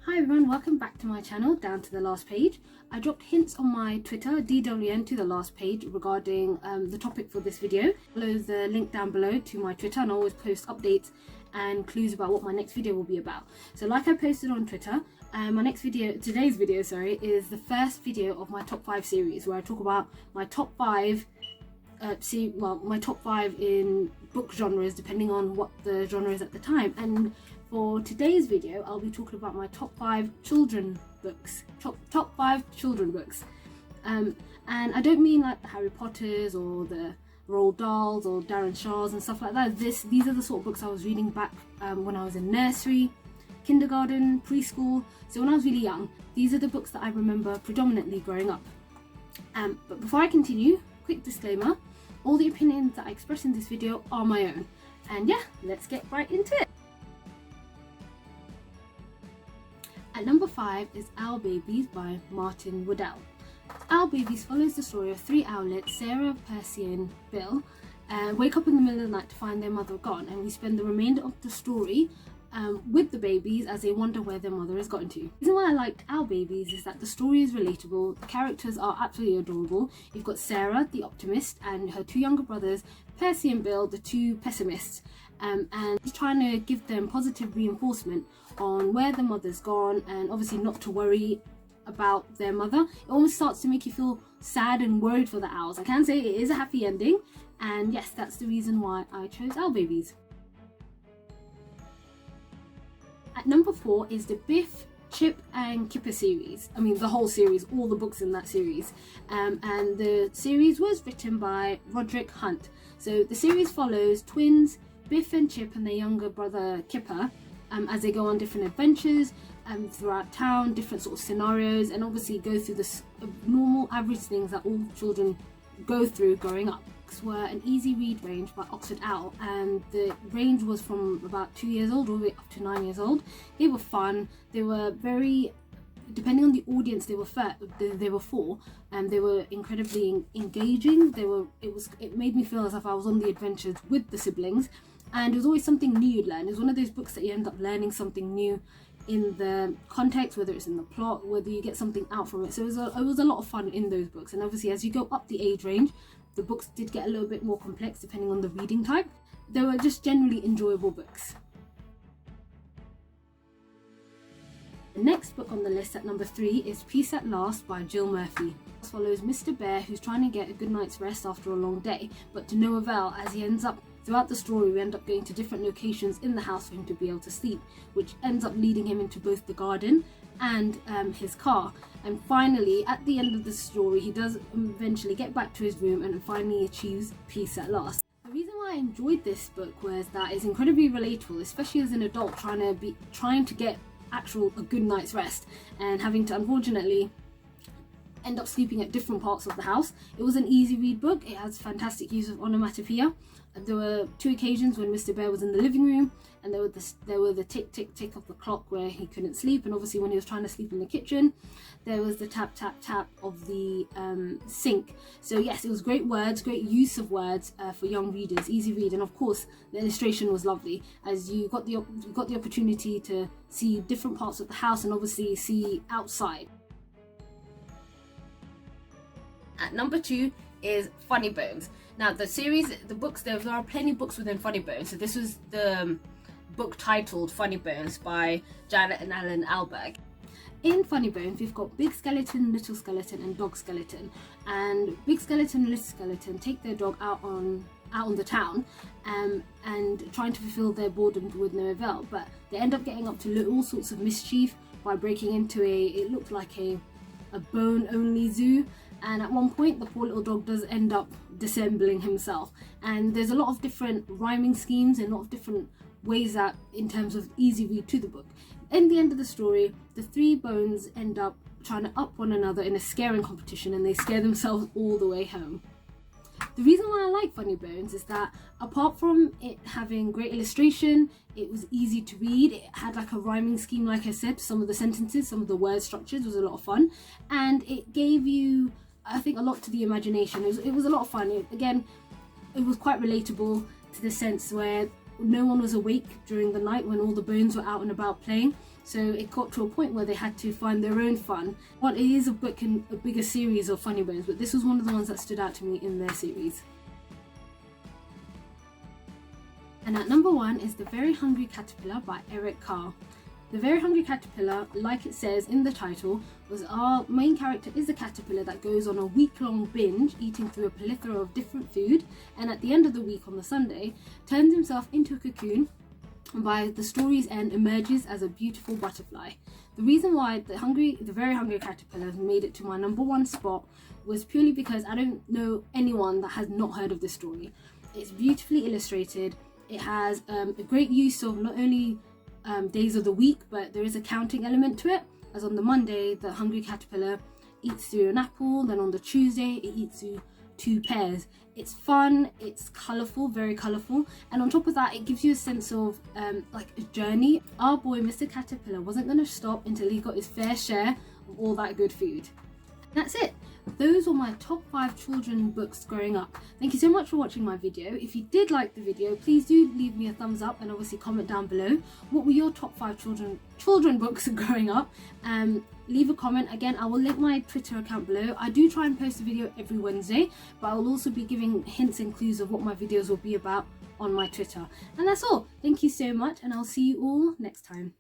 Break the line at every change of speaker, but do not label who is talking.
Hi everyone, welcome back to my channel, Down to the Last Page. I dropped hints on my Twitter, DWN to the last page, regarding the topic for this video. Follow the link down below to my Twitter, and I always post updates and clues about what my next video will be about. So like I posted on Twitter, today's video is the first video of my top 5 series, where I talk about my top 5 my top 5 in book genres, depending on what the genre is at the time. And for today's video, I'll be talking about my top 5 children books. Top 5 children books. And I don't mean like the Harry Potters or the Roald Dahls or Darren Shaw's and stuff like that. These are the sort of books I was reading back when I was in nursery, kindergarten, preschool. So when I was really young, these are the books that I remember predominantly growing up. But before I continue, quick disclaimer, all the opinions that I express in this video are my own. And yeah, let's get right into it. At number 5 is Owl Babies by Martin Waddell. Owl Babies follows the story of 3 owlets, Sarah, Percy and Bill, wake up in the middle of the night to find their mother gone, and we spend the remainder of the story with the babies as they wonder where their mother has gotten to. The reason why I liked Owl Babies is that the story is relatable, the characters are absolutely adorable. You've got Sarah, the optimist, and her 2 younger brothers, Percy and Bill, the 2 pessimists, and he's trying to give them positive reinforcement on where the mother's gone, and obviously not to worry about their mother. It almost starts to make you feel sad and worried for the owls. I can say it is a happy ending, and yes, that's the reason why I chose Owl Babies. At number 4 is the Biff, Chip and Kipper series. I mean the whole series, all the books in that series. And the series was written by Roderick. So the series follows twins Biff and Chip and their younger brother Kipper as they go on different adventures throughout town, different sort of scenarios, and obviously go through the normal average things that all children go through growing up. Were an easy read range by Oxford Owl, and the range was from about 2 years old all the way up to 9 years old. They were fun, they were very, depending on the audience they were for, and they were incredibly engaging. It made me feel as if I was on the adventures with the siblings, and it was always something new you'd learn. It was one of those books that you end up learning something new in the context, whether it's in the plot, whether you get something out from it. So it was a lot of fun in those books. And obviously as you go up the age range, the books did get a little bit more complex depending on the reading type. They were just generally enjoyable books. The next book on the list at number 3 is Peace at Last by Jill Murphy. This follows Mr. Bear, who's trying to get a good night's rest after a long day, but to no avail, as he ends up, throughout the story, we end up going to different locations in the house for him to be able to sleep, which ends up leading him into both the garden and his car. And finally, at the end of the story, he does eventually get back to his room and finally achieves peace at last. The reason why I enjoyed this book was that it's incredibly relatable, especially as an adult trying to get a good night's rest and having to unfortunately end up sleeping at different parts of the house. It was an easy read book. It has fantastic use of onomatopoeia. There were 2 occasions when Mr. Bear was in the living room, and there were the tick tick tick of the clock where he couldn't sleep, and obviously when he was trying to sleep in the kitchen, there was the tap tap tap of the sink. So yes, it was great words, great use of words for young readers, easy read, and of course the illustration was lovely, as you got the opportunity to see different parts of the house and obviously see outside. At number 2 is Funnybones. Now the series, the books, there are plenty of books within Funnybones. So this was the book titled Funnybones by Janet and Allan Ahlberg. In Funnybones, we've got Big Skeleton, Little Skeleton and Dog Skeleton. And Big Skeleton and Little Skeleton take their dog out on the town and trying to fulfill their boredom with no avail. But they end up getting up to all sorts of mischief by breaking into it looked like a bone-only zoo. And at one point, the poor little dog does end up dissembling himself. And there's a lot of different rhyming schemes and a lot of different ways that, in terms of easy read to the book. In the end of the story, the 3 bones end up trying to up one another in a scaring competition, and they scare themselves all the way home. The reason why I like Funnybones is that apart from it having great illustration, it was easy to read, it had like a rhyming scheme, like I said, some of the sentences, some of the word structures was a lot of fun, and it gave you, I think, a lot to the imagination. It was a lot of fun. It was quite relatable to the sense where no one was awake during the night when all the bones were out and about playing, so it got to a point where they had to find their own fun. Well, it is a book in a bigger series of Funnybones, but this was one of the ones that stood out to me in their series. And at number 1 is The Very Hungry Caterpillar by Eric Carle. The Very Hungry Caterpillar, like it says in the title, was our main character is a caterpillar that goes on a week-long binge, eating through a plethora of different food, and at the end of the week on the Sunday, turns himself into a cocoon, and by the story's end emerges as a beautiful butterfly. The reason why the Very Hungry Caterpillar made it to my number 1 spot was purely because I don't know anyone that has not heard of this story. It's beautifully illustrated. It has a great use of not only days of the week, but there is a counting element to it, as on the Monday the hungry caterpillar eats through an apple, then on the Tuesday it eats through 2 pears. It's fun, it's colourful, very colourful, and on top of that it gives you a sense of like a journey. Our boy Mr. Caterpillar wasn't going to stop until he got his fair share of all that good food. That's it. Those were my top 5 children books growing up. Thank you so much for watching my video. If you did like the video, please do leave me a thumbs up and obviously comment down below. What were your top 5 children books growing up? Leave a comment. Again, I will link my Twitter account below. I do try and post a video every Wednesday, but I will also be giving hints and clues of what my videos will be about on my Twitter. And that's all. Thank you so much, and I'll see you all next time.